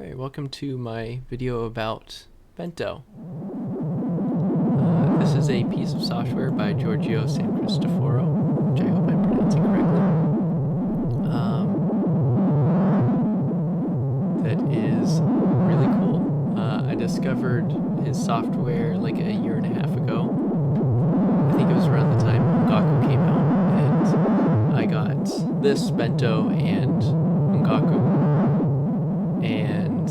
Alright, welcome to my video about Bentō. This is a piece of software by Giorgio Sancristoforo, which I hope I'm pronouncing correctly. That is really cool. I discovered his software like a year and a half ago. I think it was around the time Ongaku came out, and I got this, Bentō, and Ongaku. And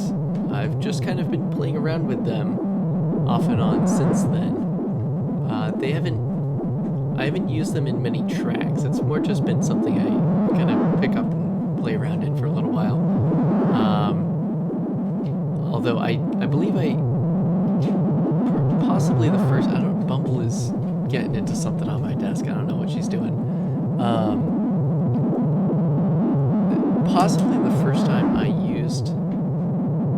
I've just kind of been playing around with them off and on since then. I haven't used them in many tracks. It's more just been something I kind of pick up and play around in for a little while. Although I believe possibly the first, Bumble is getting into something on my desk. I don't know what she's doing. Possibly the first time I used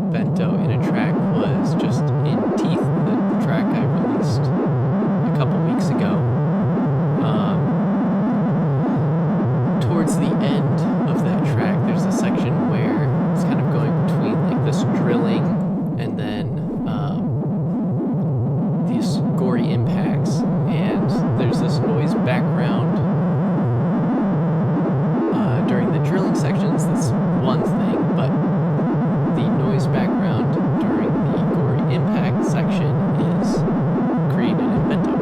Bentō in a track was just in Teeth, the track I released a couple weeks ago. Towards the end of that track, there's a section where it's kind of going between like this drilling and then these gory impacts, and there's this noise background. During the drilling sections, that's one thing, but the noise background during the gory impact section is created in Bentō.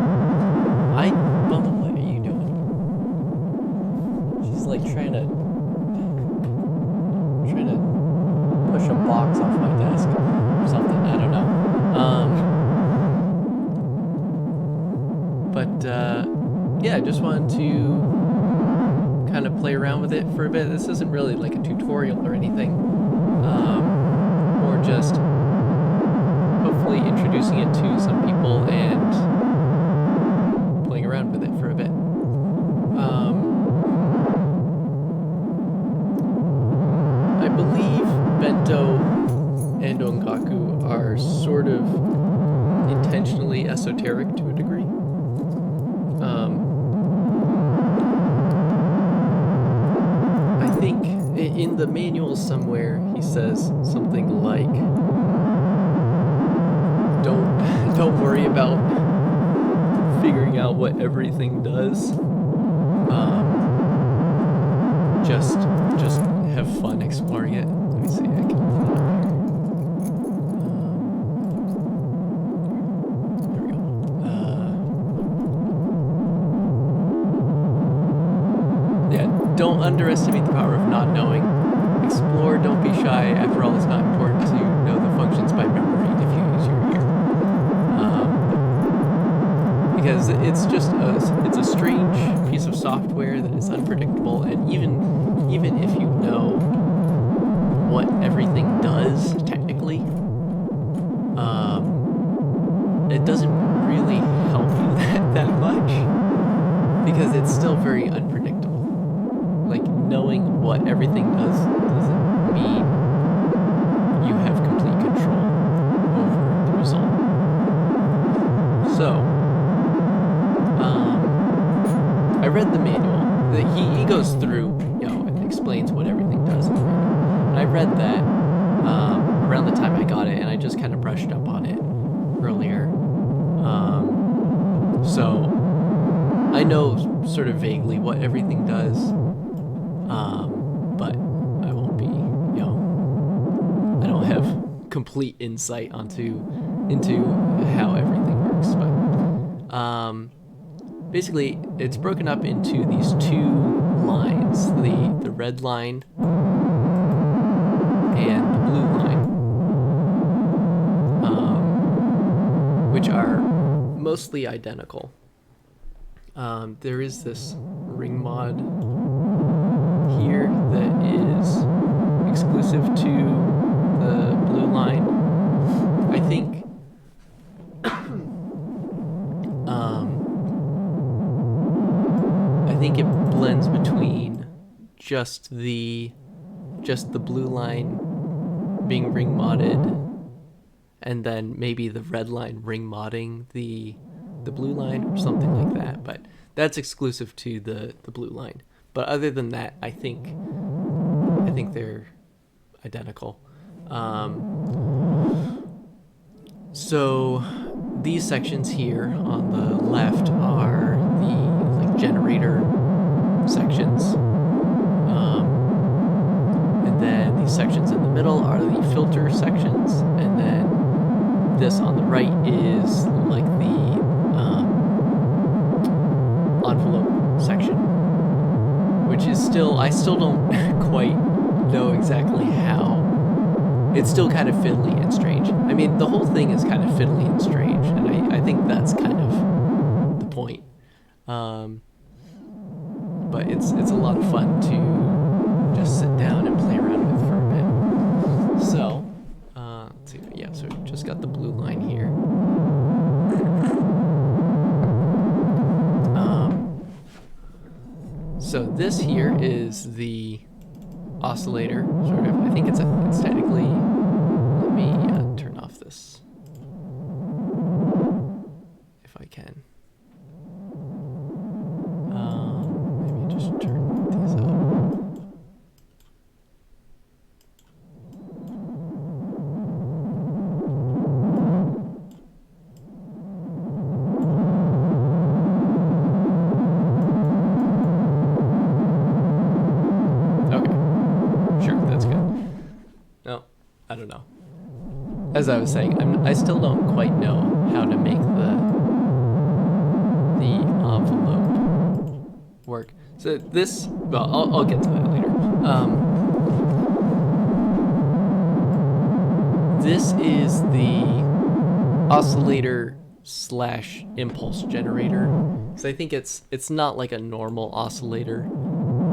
Bumble, what are you doing? She's like trying to push a box off my desk or something. I don't know. Yeah, I just wanted to kind of play around with it for a bit. This isn't really like a tutorial or anything, or just hopefully introducing it to some people and playing around with it for a bit. I believe Bentō and Ongaku are sort of intentionally esoteric to a degree. I think in the manual somewhere he says something like, don't worry about figuring out what everything does. Just have fun exploring it. Let me see, I can pull it up here. There we go. Yeah, don't underestimate the power of not knowing. Explore, don't be shy. After all, it's not important to know the functions by memory if you use your ear. Because it's just it's a strange piece of software that is unpredictable, and even if you know what everything does technically, it doesn't really help you that much, because it's still very unpredictable. Like, knowing what everything does doesn't mean you have complete control over the result. So I read the manual. He goes through, and explains what everything does. And I read that around the time I got it, and I just kind of brushed up on it earlier. So I know sort of vaguely what everything does, but I won't be, I don't have complete insight into how everything works. But basically, it's broken up into these two lines, the red line and the blue line, which are mostly identical. There is this ring mod here that is exclusive to the blue line. I think it blends between just the blue line being ring modded, and then maybe the red line ring modding the blue line or something like that. But that's exclusive to the blue line. But other than that, I think they're identical. So these sections here on the left are the like generator sections, and then these sections in the middle are the filter sections, and then this on the right is like the envelope section, which is still, I still don't quite know exactly how. It's still kind of fiddly and strange. I mean, the whole thing is kind of fiddly and strange, and I think that's kind of the point. But it's a lot of fun to just sit down and play around with for a bit. So, let's see. Yeah, so we just got the blue line here. So this here is the oscillator, sort of. I think it's technically. Let me turn off this if I can. Maybe just turn these up. Okay, sure, that's good. No, I don't know. As I was saying, I still don't quite know how to make the envelope work. So this, well, I'll get to that later. This is the oscillator slash impulse generator. So I think it's not like a normal oscillator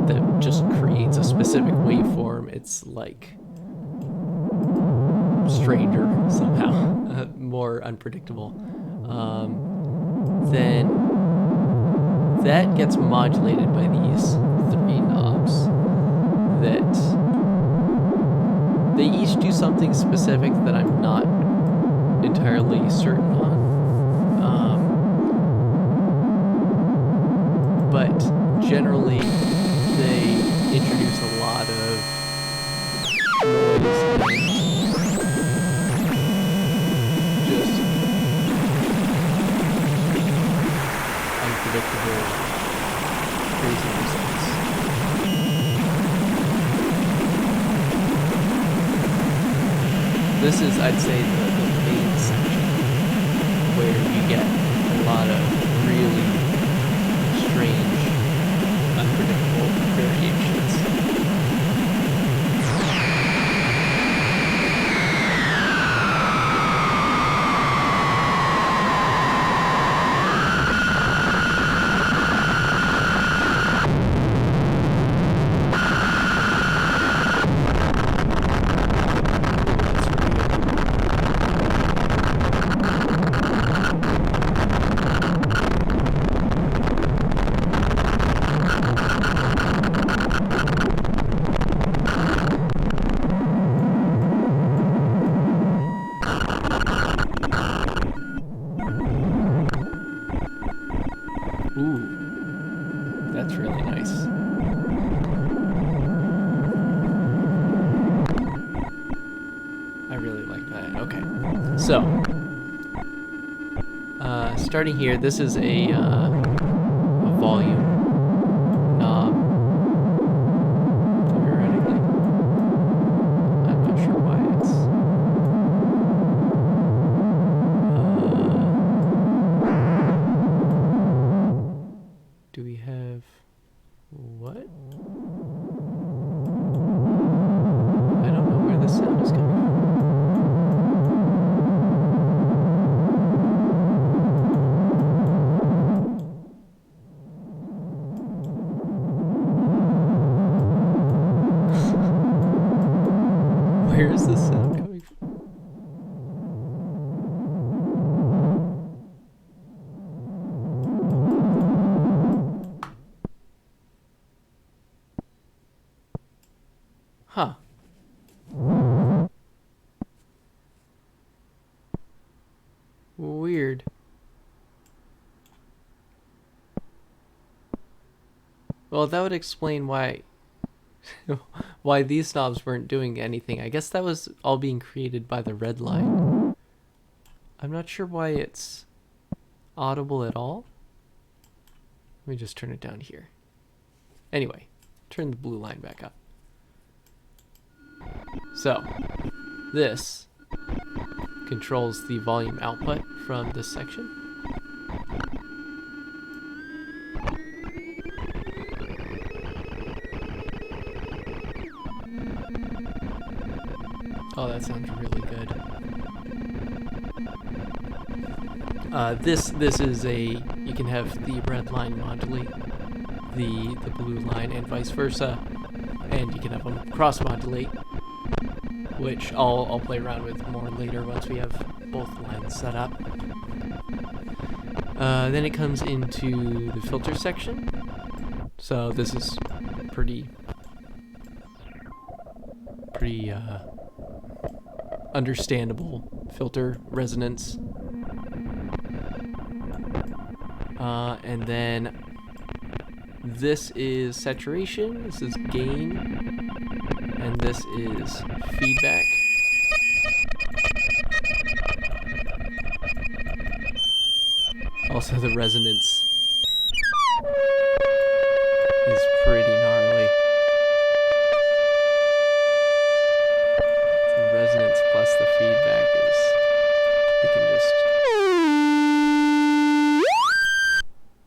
that just creates a specific waveform. It's like stranger somehow, more unpredictable. Then that gets modulated by these three knobs that they each do something specific that I'm not entirely certain on. But generally they introduce a lot of noise and unpredictable, crazy results. This is, I'd say, the main section where you get a lot of really strange, unpredictable variations. Ooh, that's really nice. I really like that. Okay, so starting here, this is a volume knob. Theoretically, I'm not sure why it's. Do we have what? I don't know where the sound is coming from. Where is the sound coming from? Huh. Weird. Well, that would explain why why these knobs weren't doing anything. I guess that was all being created by the red line. I'm not sure why it's audible at all. Let me just turn it down here. Anyway, turn the blue line back up. So, this controls the volume output from this section. Oh, that sounds really good. This is a, you can have the red line modulate the blue line and vice versa, and you can have them cross modulate, which I'll play around with more later once we have both lines set up. Then it comes into the filter section. So this is pretty understandable filter resonance. And then this is saturation, this is gain, and this is feedback. Also, the resonance is pretty gnarly. The resonance plus the feedback is, you can just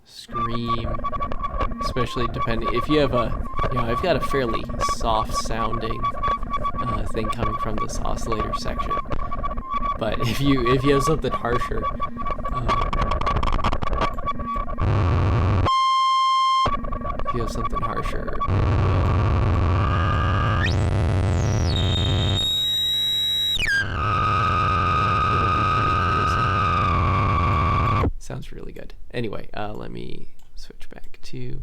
scream, especially depending, if you have a, I've got a fairly soft sounding thing coming from this oscillator section, but if you have something harsher, it'll be pretty crazy. Sounds really good. Anyway, let me switch back to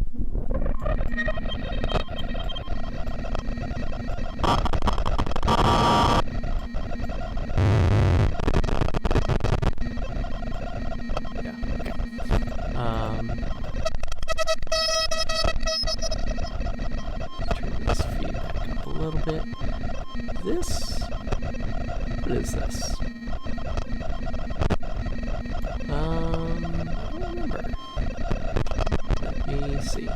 what is this? I don't remember. Let me see.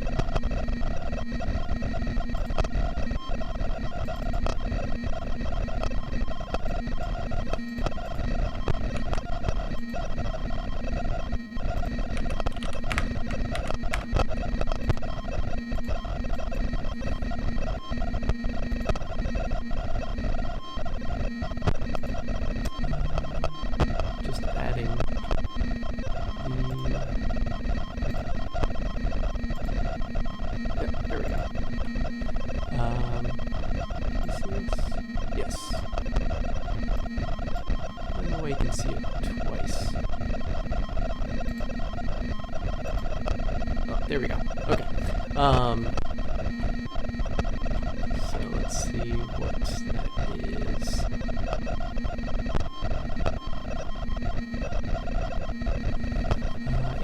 There we go. Okay. So let's see what that is.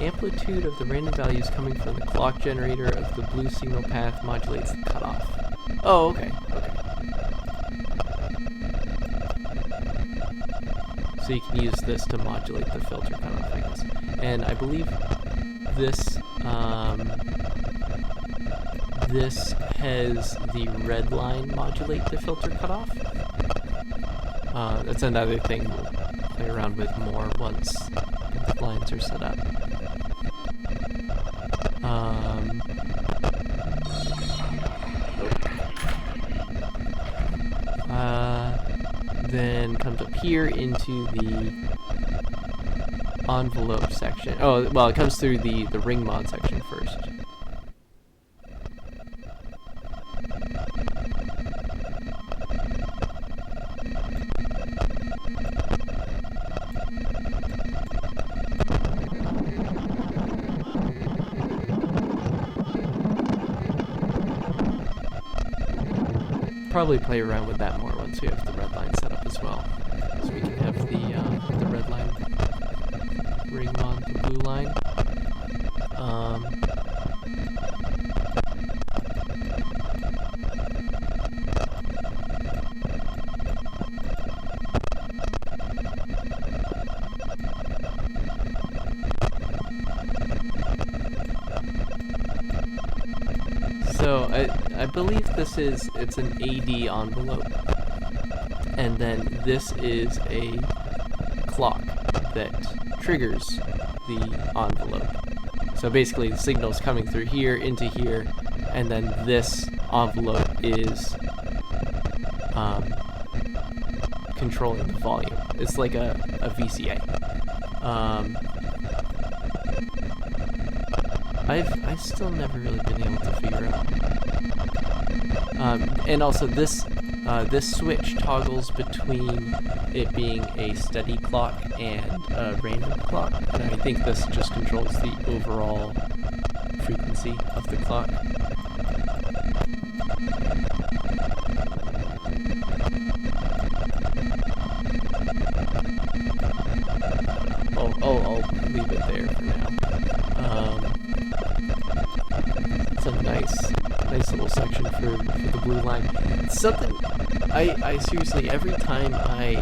Amplitude of the random values coming from the clock generator of the blue signal path modulates the cutoff. Oh, okay. Okay. So you can use this to modulate the filter cutoff, I guess. And I believe this this has the red line modulate the filter cutoff. That's another thing we'll play around with more once the lines are set up. Then comes up here into the envelope section. Oh, well, it comes through the ring mod section first. Probably play around with that more once we have the red line set up as well, so we can have the red line ring on the blue line. believe it's an AD envelope, and then this is a clock that triggers the envelope. So basically the signal's coming through here into here, and then this envelope is controlling the volume. It's like a VCA. I've still never really been able to figure out. And also this switch toggles between it being a steady clock and a random clock, and I think this just controls the overall frequency of the clock. I'll leave it there for now. It's a nice little section for the blue line. It's something I seriously, every time I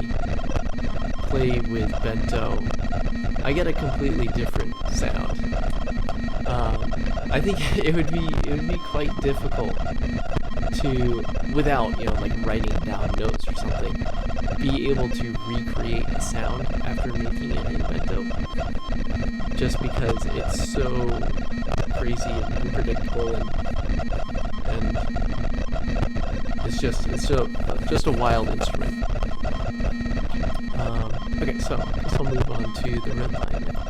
play with Bentō, I get a completely different sound. I think it would be quite difficult to, without like writing down notes or something, be able to recreate a sound after making it in Bentō, just because it's so crazy and unpredictable, and it's just a wild instrument. Okay, so I guess I'll move on to the red line now.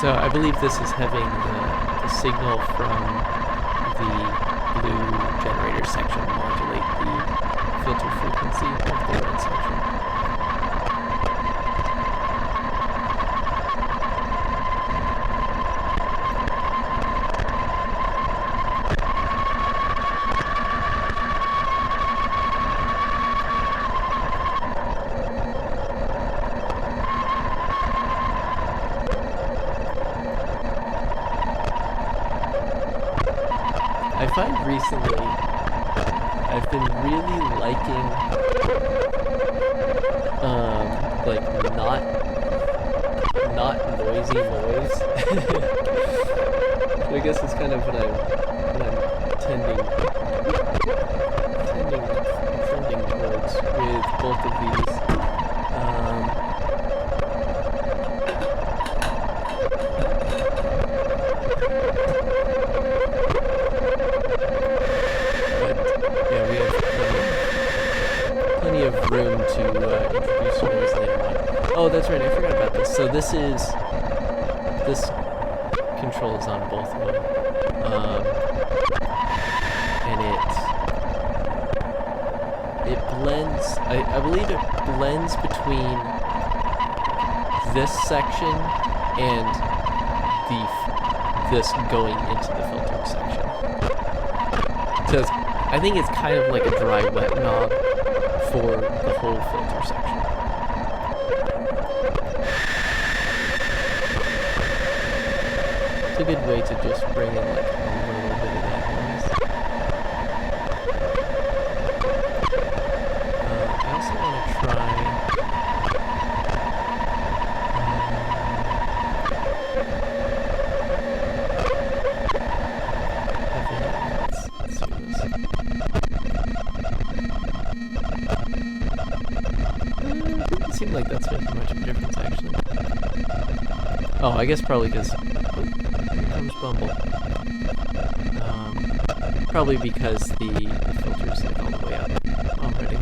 So I believe this is having the signal from the blue generator section modulate the filter frequency of the red section. I find recently I've been really liking like not noisy noise. So I guess it's kind of what I'm tending towards with both of these. Room to introduce noise later on. Oh, that's right, I forgot about this. So this controls on both of them, and it blends. I believe it blends between this section and this going into the filtering section. So I think it's kind of like a dry wet knob for the whole filter section. So a good way to just bring in like a little bit of that noise. I also want to try. Let's see this. Doesn't seem like that's making much of a difference, actually. Oh, I guess probably because... Oh, here comes Bumble. Probably because the filter's like all the way up already.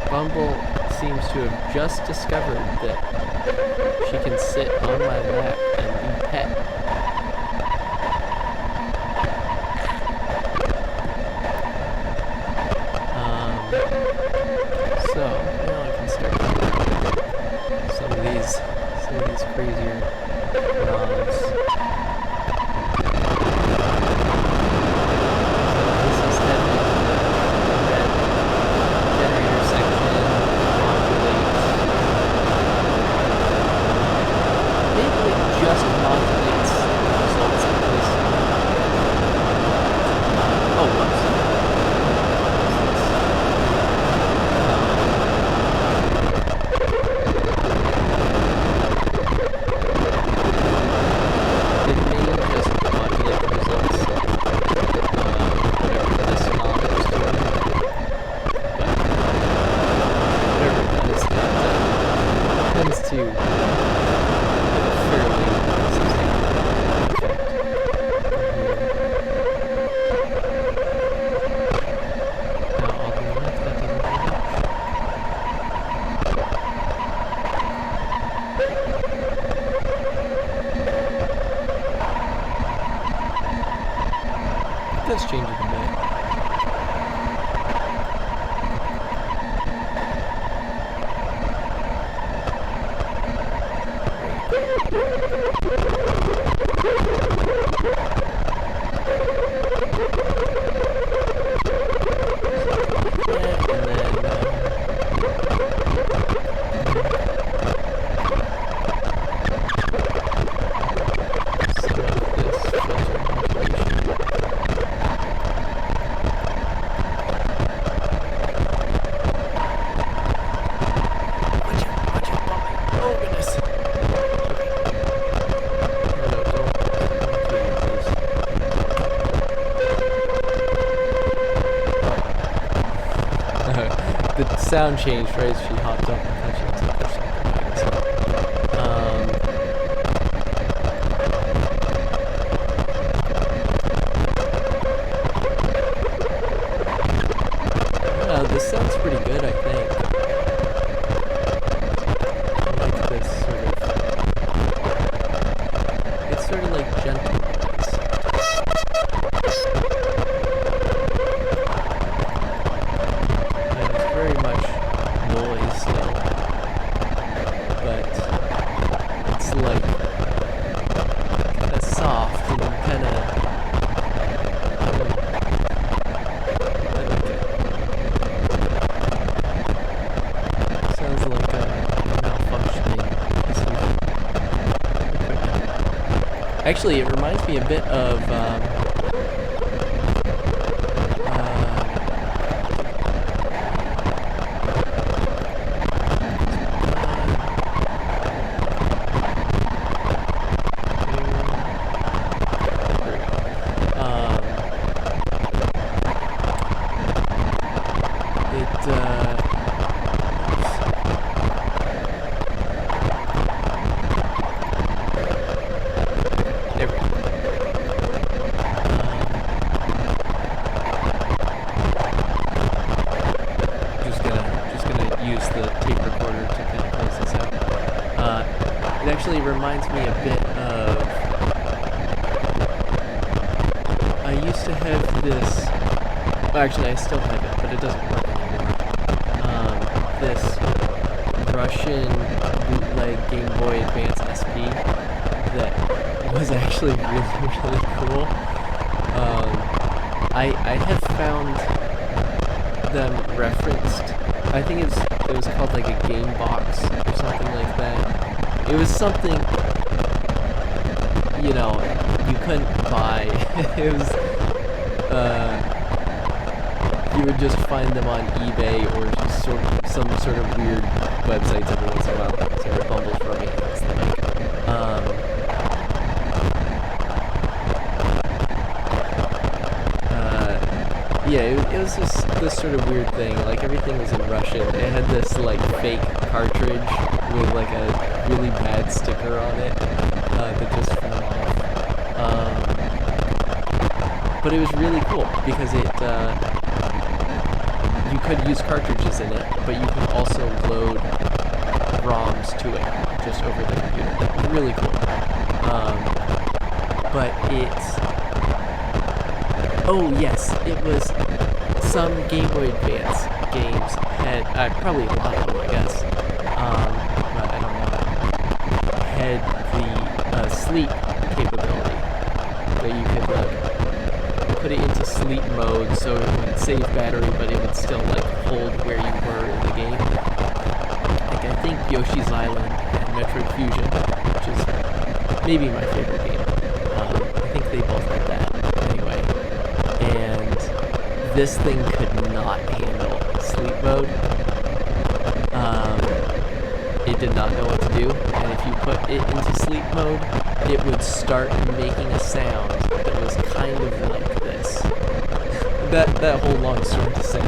Bumble seems to have just discovered that she can sit on my lap and be pet. So now I can start some of these crazier nods. Let's change it a bit. sound changed right as she hopped up. I thought she was like, or something. This sounds pretty good, I think. I like this sort of... It's sort of like gentle noise. Yeah, it's very much noise still. But it's like kind of soft and kind of... Actually, it reminds me a bit of actually reminds me a bit of... I used to have this... Well, actually, I still have it, but it doesn't work anymore. This Russian bootleg Game Boy Advance SP that was actually really, really cool. I have found them referenced. I think it was called like a game box or something like that. It was something, you know, you couldn't buy. It was, you would just find them on eBay or some sort of weird websites every once in a while. So it bumbles from me. That's the like. Yeah, it was just this sort of weird thing. Like everything was in Russian. It had this like fake cartridge with like a really bad sticker on it that just fell off. But it was really cool because it you could use cartridges in it, but you could also load ROMs to it just over the computer. It was really cool. But it's... Oh yes, it was some Game Boy Advance games had, probably a lot of them I guess, but I don't know, had the sleep capability, that you could put it into sleep mode so it would save battery but it would still like hold where you were in the game. Like I think Yoshi's Island and Metroid Fusion, which is maybe my favorite game, I think they both had that anyway. And this thing could not handle sleep mode. It did not know what to do, and if you put it into sleep mode, it would start making a sound that was kind of like this. That whole long story to say,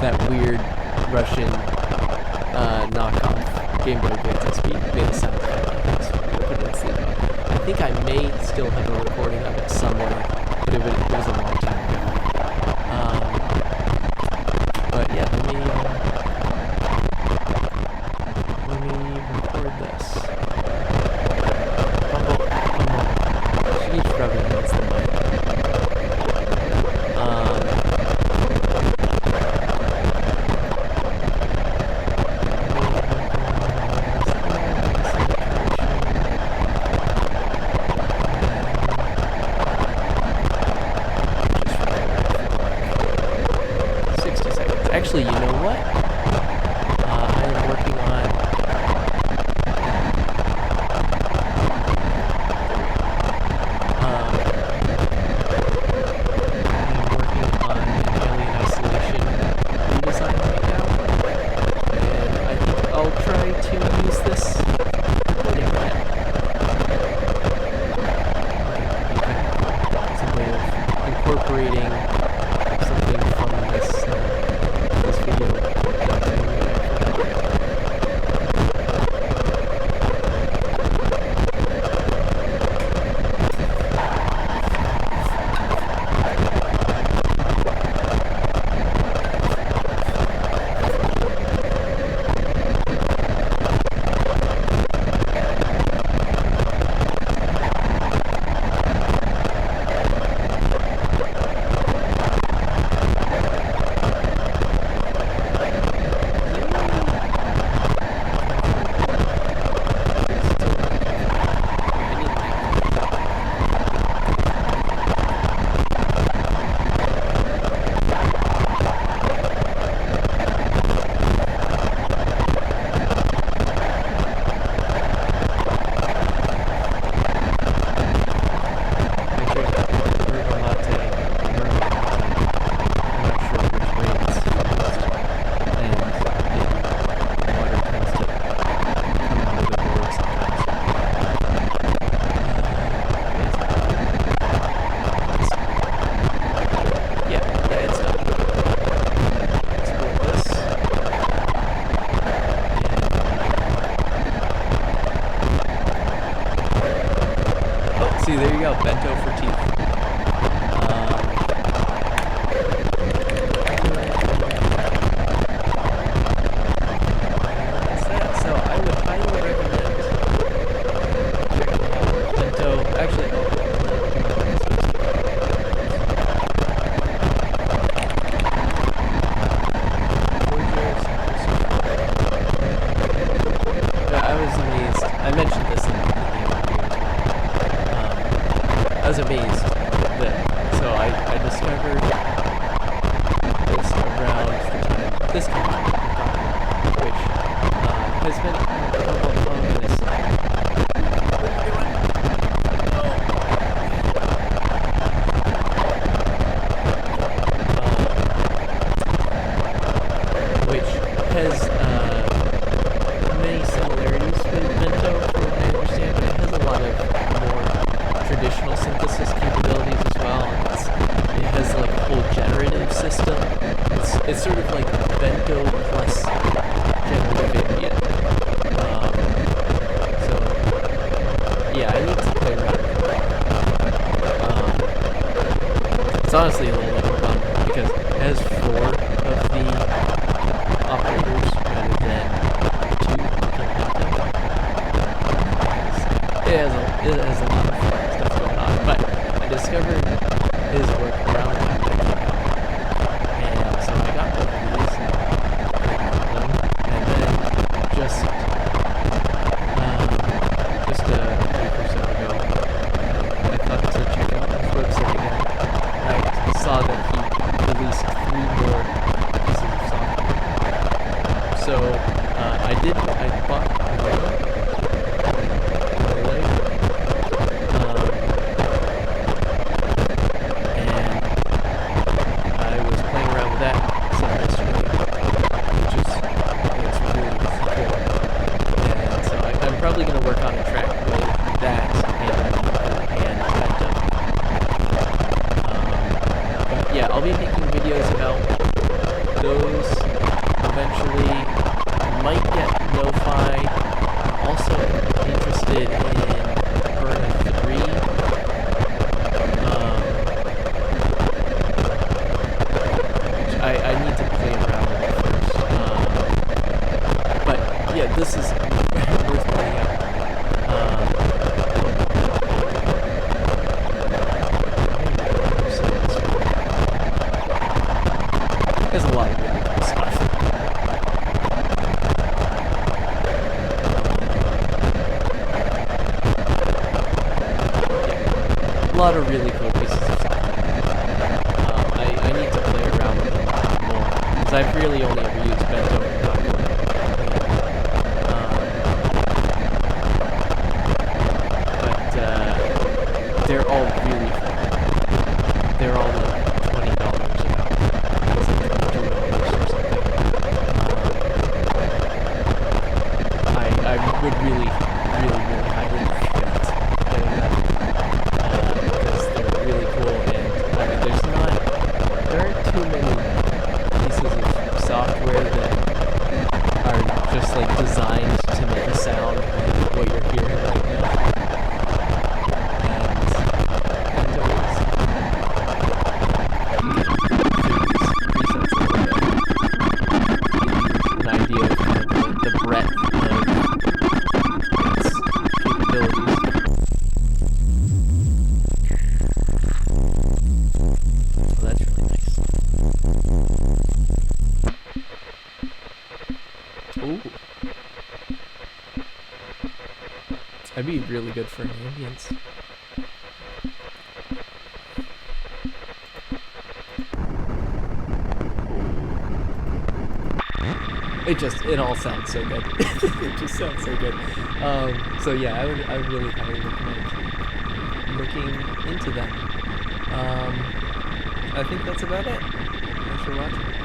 that weird Russian knockoff Game Boy Advance SP made a sound kind of like this. Put it in sleep mode. I think I may still have a recording of it somewhere, but it was a long time ago. But yeah, let me record this. She keeps rubbing against the mic. Actually, you know what? I am working on... an Alien Isolation redesign right now. And I think I'll try to use this recording on it. It's a way of incorporating something from this video. So I discovered this around the time this came out, which has been goodness. What are you doing? Which has many similarities with Bentō, from what I understand, but it has a lot of more traditional synthesis capabilities as well. It has like a whole generative system. It's sort of like Bentō plus generative ambient. So yeah, I need to play around with it. It's honestly a little bit of fun because it has 4 of the operators rather than 2. It has a lot of stuff going on, but I discovered his work around the time that I came out, and so I got both of these and them, and then just a week or so ago, I thought to check out his website again. I saw that he released 3 more pieces of software. So I bought a this is worth playing out. There's a lot of really cool stuff. A lot of really cool pieces of stuff. I need to play around with them a lot more because I've really only ever used Bentō and Ongaku. They're all really fun. They're all like $20 about. It's like $22 or something. I would really highly recommend getting them because they're really cool, and I mean there aren't too many pieces of software that are just like designed to make a sound like what you're hearing right now. That'd be really good for an ambience. It all sounds so good. It just sounds so good. So yeah, I would really highly recommend looking into that. I think that's about it. Thanks for watching.